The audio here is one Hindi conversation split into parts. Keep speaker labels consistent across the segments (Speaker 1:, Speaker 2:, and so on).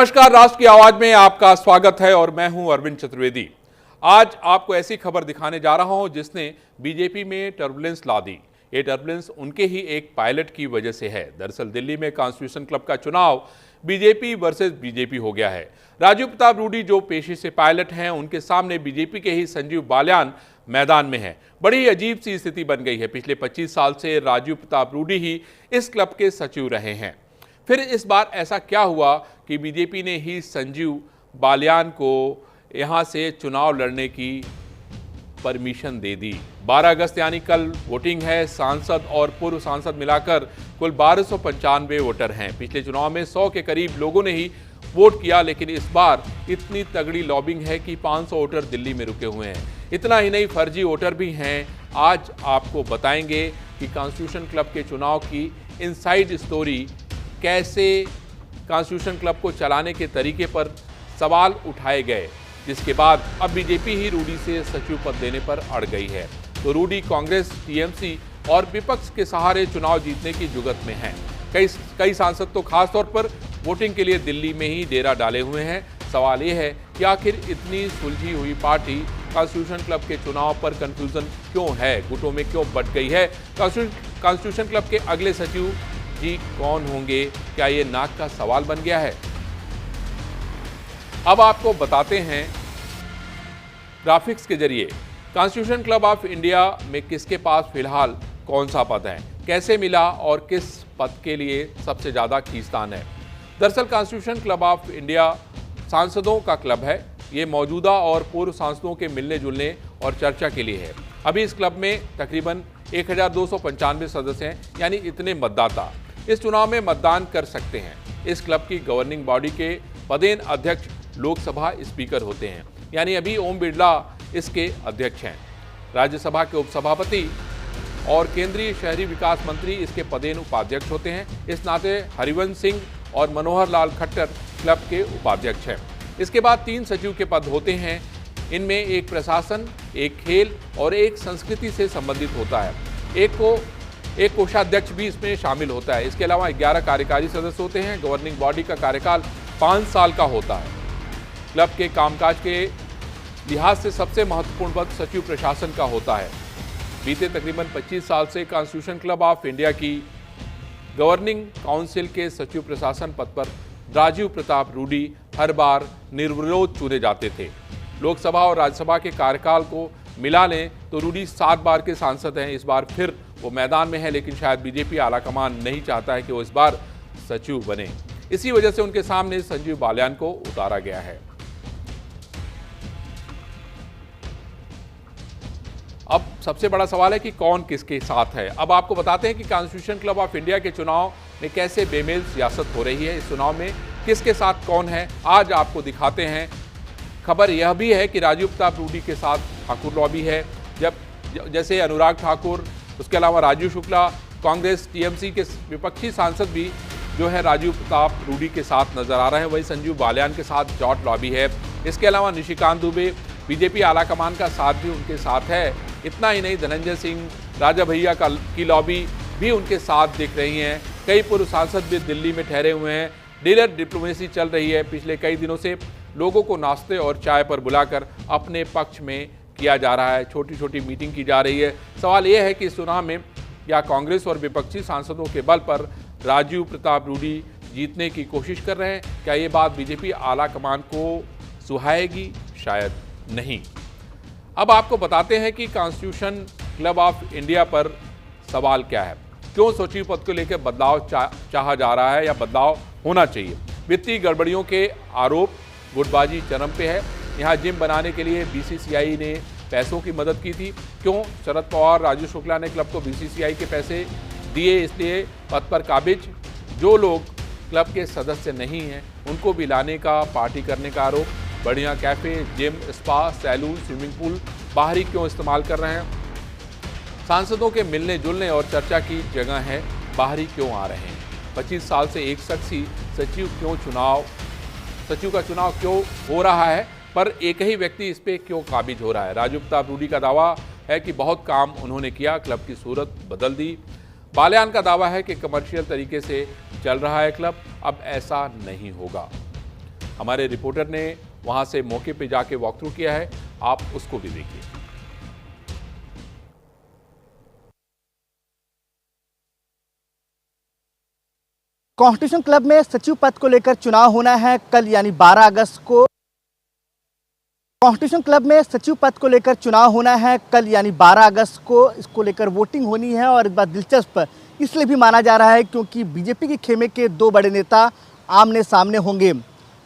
Speaker 1: नमस्कार, राष्ट्र की आवाज में आपका स्वागत है और मैं हूं अरविंद चतुर्वेदी। आज आपको ऐसी खबर दिखाने जा रहा हूं जिसने बीजेपी में टर्बुलेंस ला दी। ये टर्बुलेंस उनके ही एक पायलट की वजह से है। दरअसल दिल्ली में कॉन्स्टिट्यूशन क्लब का चुनाव बीजेपी वर्सेस बीजेपी हो गया है। राजीव प्रताप रूडी जो पेशे से पायलट हैं, उनके सामने बीजेपी के ही संजीव बालियान मैदान में है। बड़ी अजीब सी स्थिति बन गई है। पिछले 25 साल से राजीव प्रताप रूडी ही इस क्लब के सचिव रहे हैं। फिर इस बार ऐसा क्या हुआ कि बीजेपी ने ही संजीव बालियान को यहां से चुनाव लड़ने की परमिशन दे दी। 12 अगस्त यानी कल वोटिंग है। सांसद और पूर्व सांसद मिलाकर कुल 1295 वोटर हैं। पिछले चुनाव में 100 के करीब लोगों ने ही वोट किया, लेकिन इस बार इतनी तगड़ी लॉबिंग है कि 500 वोटर दिल्ली में रुके हुए हैं। इतना ही नहीं, फर्जी वोटर भी हैं। आज आपको बताएंगे कि कॉन्स्टिट्यूशन क्लब के चुनाव की इनसाइड स्टोरी, कैसे कॉन्स्टिट्यूशन क्लब को चलाने के तरीके पर सवाल उठाए गए, जिसके बाद अब बीजेपी ही रूडी से सचिव पद देने पर अड़ गई है। तो रूडी कांग्रेस, टीएमसी और विपक्ष के सहारे चुनाव जीतने की जुगत में हैं। कई सांसद तो खासतौर पर वोटिंग के लिए दिल्ली में ही डेरा डाले हुए हैं। सवाल ये है कि आखिर इतनी सुलझी हुई पार्टी कॉन्स्टिट्यूशन क्लब के चुनाव पर कंफ्यूजन क्यों है, गुटों में क्यों बंट गई है। कॉन्स्टिट्यूशन क्लब के अगले सचिव जी कौन होंगे, क्या ये नाक का सवाल बन गया है? अब आपको बताते हैं ग्राफिक्स के जरिए कॉन्स्टिट्यूशन क्लब ऑफ इंडिया में किसके पास फिलहाल कौन सा पद है, कैसे मिला और किस पद के लिए सबसे ज्यादा खींचतान है। दरअसल कॉन्स्टिट्यूशन क्लब ऑफ इंडिया सांसदों का क्लब है। ये मौजूदा और पूर्व सांसदों के मिलने जुलने और चर्चा के लिए है। अभी इस क्लब में तकरीबन 1295 सदस्य हैं, यानी इतने मतदाता इस चुनाव में मतदान कर सकते हैं। इस क्लब की गवर्निंग बॉडी के पदेन अध्यक्ष लोकसभा स्पीकर होते हैं, यानी अभी ओम बिरला इसके अध्यक्ष हैं। राज्यसभा के उपसभापति और केंद्रीय शहरी विकास मंत्री इसके पदेन उपाध्यक्ष होते हैं। इस नाते हरिवंश सिंह और मनोहर लाल खट्टर क्लब के उपाध्यक्ष हैं। इसके बाद 3 सचिव के पद होते हैं। इनमें एक प्रशासन, एक खेल और एक संस्कृति से संबंधित होता है। एक कोषाध्यक्ष भी इसमें शामिल होता है। इसके अलावा 11 कार्यकारी सदस्य होते हैं। गवर्निंग बॉडी का कार्यकाल 5 साल का होता है। क्लब के कामकाज के लिहाज से सबसे महत्वपूर्ण पद सचिव प्रशासन का होता है। बीते तकरीबन 25 साल से कॉन्स्टिट्यूशन क्लब ऑफ इंडिया की गवर्निंग काउंसिल के सचिव प्रशासन पद पर राजीव प्रताप रूडी हर बार निर्विरोध चुने जाते थे। लोकसभा और राज्यसभा के कार्यकाल को मिला लें तो रूडी 7 बार के सांसद हैं। इस बार फिर वो मैदान में है, लेकिन शायद बीजेपी आलाकमान नहीं चाहता है कि वो इस बार सचिव बने। इसी वजह से उनके सामने संजीव बालियान को उतारा गया है। अब सबसे बड़ा सवाल है कि कौन किसके साथ है। अब आपको बताते हैं कि कॉन्स्टिट्यूशन क्लब ऑफ इंडिया के चुनाव में कैसे बेमेल सियासत हो रही है। इस चुनाव में किसके साथ कौन है, आज आपको दिखाते हैं। खबर यह भी है कि राजीव प्रताप रूडी के साथ ठाकुर लॉबी है। जैसे अनुराग ठाकुर, उसके अलावा राजीव शुक्ला, कांग्रेस, टीएमसी के विपक्षी सांसद भी जो है राजीव प्रताप रूडी के साथ नजर आ रहे हैं। वही संजीव बालियान के साथ जॉट लॉबी है। इसके अलावा निशिकांत दुबे, बीजेपी आलाकमान का साथ भी उनके साथ है। इतना ही नहीं, धनंजय सिंह, राजा भैया की लॉबी भी उनके साथ दिख रही हैं। कई पूर्व सांसद भी दिल्ली में ठहरे हुए हैं। डीलर डिप्लोमेसी चल रही है। पिछले कई दिनों से लोगों को नाश्ते और चाय पर बुलाकर अपने पक्ष में किया जा रहा है। छोटी छोटी मीटिंग की जा रही है। सवाल यह है कि इस चुनाव में या कांग्रेस और विपक्षी सांसदों के बल पर राजीव प्रताप रूडी जीतने की कोशिश कर रहे हैं। क्या ये बात बीजेपी आलाकमान को सुहाएगी? शायद नहीं। अब आपको बताते हैं कि कॉन्स्टिट्यूशन क्लब ऑफ इंडिया पर सवाल क्या है, क्यों सचिव पद को लेकर बदलाव चाहा जा रहा है या बदलाव होना चाहिए। वित्तीय गड़बड़ियों के आरोप, गुटबाजी चरम पे है। यहाँ जिम बनाने के लिए बीसीसीआई ने पैसों की मदद की थी। क्यों? शरद पवार, राजीव शुक्ला ने क्लब को बीसीसीआई के पैसे दिए, इसलिए पद पर काबिज जो लोग क्लब के सदस्य नहीं हैं उनको भी लाने का, पार्टी करने का आरोप। बढ़िया cafe, gym, spa, salon, swimming pool बाहरी क्यों इस्तेमाल कर रहे हैं। सांसदों के मिलने जुलने और चर्चा की जगह है, बाहरी क्यों आ रहे हैं। 25 साल से एक शख्स ही सचिव का चुनाव क्यों हो रहा है, पर एक ही व्यक्ति इस पे क्यों काबिज हो रहा है। राजीव प्रताप रूडी का दावा है कि बहुत काम उन्होंने किया, क्लब की सूरत बदल दी। बालियान का दावा है कि कमर्शियल तरीके से चल रहा है क्लब, अब ऐसा नहीं होगा। हमारे रिपोर्टर ने वहां से मौके पे जाके वॉक थ्रू किया है, आप उसको भी देखिए।
Speaker 2: कॉन्स्टिट्यूशन क्लब में सचिव पद को लेकर चुनाव होना है कल, यानी 12 अगस्त को। कॉन्स्टिट्यूशन क्लब में सचिव पद को लेकर चुनाव होना है कल, यानी 12 अगस्त को। इसको लेकर वोटिंग होनी है और इस बात दिलचस्प इसलिए भी माना जा रहा है क्योंकि बीजेपी के खेमे के दो बड़े नेता आमने सामने होंगे।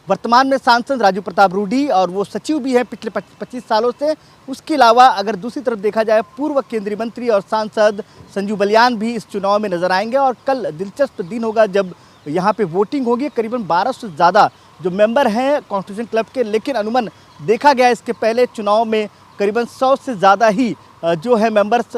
Speaker 2: वर्तमान में सांसद राजू प्रताप रूडी और वो सचिव भी हैं पिछले 25 सालों से। उसके अलावा अगर दूसरी तरफ देखा जाए, पूर्व केंद्रीय मंत्री और सांसद संजू बलियान भी इस चुनाव में नजर आएंगे। और कल दिलचस्प दिन होगा जब यहाँ पे वोटिंग होगी। करीबन 1200 से ज़्यादा जो मेंबर हैं कॉन्स्टिट्यूशन क्लब के, लेकिन अमूमन देखा गया इसके पहले चुनाव में करीबन 100 से ज़्यादा ही जो है मेंबर्स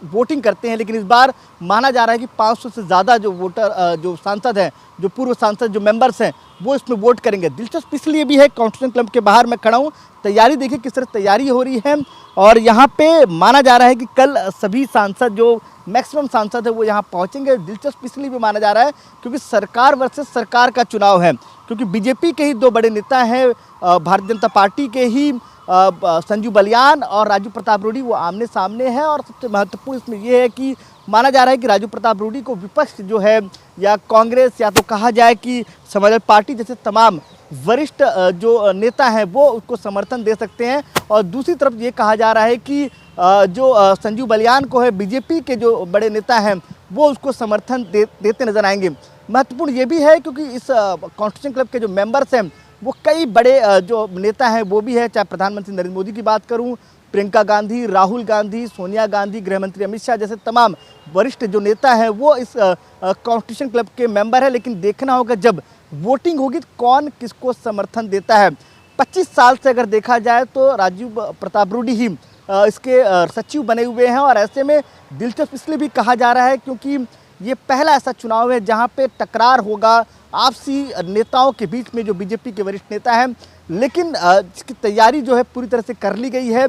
Speaker 2: वोटिंग करते हैं। लेकिन इस बार माना जा रहा है कि 500 से ज़्यादा जो वोटर जो सांसद हैं, जो पूर्व सांसद जो मेंबर्स हैं, वो इसमें वोट करेंगे। दिलचस्प इसलिए भी है, कॉन्स्टिट्यूशन क्लब के बाहर मैं खड़ा हूँ, तैयारी देखिए किस तरह तैयारी हो रही है। और यहाँ पे माना जा रहा है कि कल सभी सांसद जो मैक्सिमम सांसद है वो यहाँ पहुँचेंगे। दिलचस्प इसलिए भी माना जा रहा है क्योंकि सरकार वर्सेस सरकार का चुनाव है, क्योंकि बीजेपी के ही दो बड़े नेता हैं, भारतीय जनता पार्टी के ही संजू बलियान और राजू प्रताप रूडी, वो आमने सामने हैं। और सबसे महत्वपूर्ण इसमें यह है कि माना जा रहा है कि राजू प्रताप रूडी को विपक्ष जो है, या कांग्रेस, या तो कहा जाए कि समाजवादी पार्टी जैसे तमाम वरिष्ठ जो नेता हैं वो उसको समर्थन दे सकते हैं। और दूसरी तरफ ये कहा जा रहा है कि जो संजू बलियान को है, बीजेपी के जो बड़े नेता हैं वो उसको समर्थन देते नजर आएंगे। महत्वपूर्ण ये भी है क्योंकि इस कॉन्स्टिट्यूशन क्लब के जो मेंबर्स हैं वो कई बड़े जो नेता हैं वो भी है, चाहे प्रधानमंत्री नरेंद्र मोदी की बात करूं, प्रियंका गांधी, राहुल गांधी, सोनिया गांधी, गृह मंत्री अमित शाह जैसे तमाम वरिष्ठ जो नेता हैं वो इस कॉन्स्टिट्यूशन क्लब के मेंबर हैं। लेकिन देखना होगा जब वोटिंग होगी तो कौन किसको समर्थन देता है। 25 साल से अगर देखा जाए तो राजू प्रताप रूडी ही इसके सचिव बने हुए हैं। और ऐसे में दिलचस्प इसलिए भी कहा जा रहा है क्योंकि ये पहला ऐसा चुनाव है जहाँ पे टकरार होगा आपसी नेताओं के बीच में, जो बीजेपी के वरिष्ठ नेता हैं। लेकिन इसकी तैयारी जो है पूरी तरह से कर ली गई है।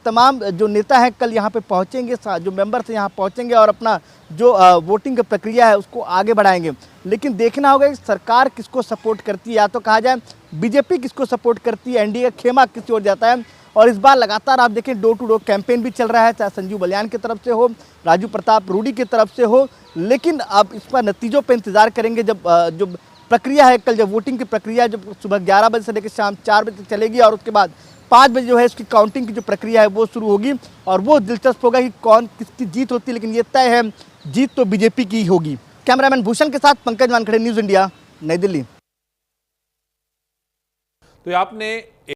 Speaker 2: तमाम जो नेता हैं कल यहाँ पे पहुँचेंगे, जो मेंबर्स यहाँ पहुँचेंगे और अपना जो वोटिंग की प्रक्रिया है उसको आगे बढ़ाएंगे। लेकिन देखना होगा कि सरकार किसको सपोर्ट करती है, या तो कहा जाए बीजेपी किसको सपोर्ट करती है, एनडीए का खेमा किस ओर जाता है। और इस बार लगातार आप देखें डोर टू डोर कैंपेन भी चल रहा है, चाहे संजू बलियान की तरफ से हो, राजू प्रताप रूडी की तरफ से हो। लेकिन अब इस पर नतीजों पर इंतजार करेंगे जब जो प्रक्रिया है कल, जब वोटिंग की प्रक्रिया जब सुबह 11 बजे से लेकर शाम 4 बजे तक चलेगी और उसके बाद 5 बजे जो है इसकी काउंटिंग की जो प्रक्रिया है वो शुरू होगी। और वो दिलचस्प होगा कि कौन किसकी जीत होती है। लेकिन ये तय है जीत तो बीजेपी की होगी। कैमरामैन भूषण के साथ पंकज वानखेड़े, न्यूज़ इंडिया, नई दिल्ली।
Speaker 1: तो आपने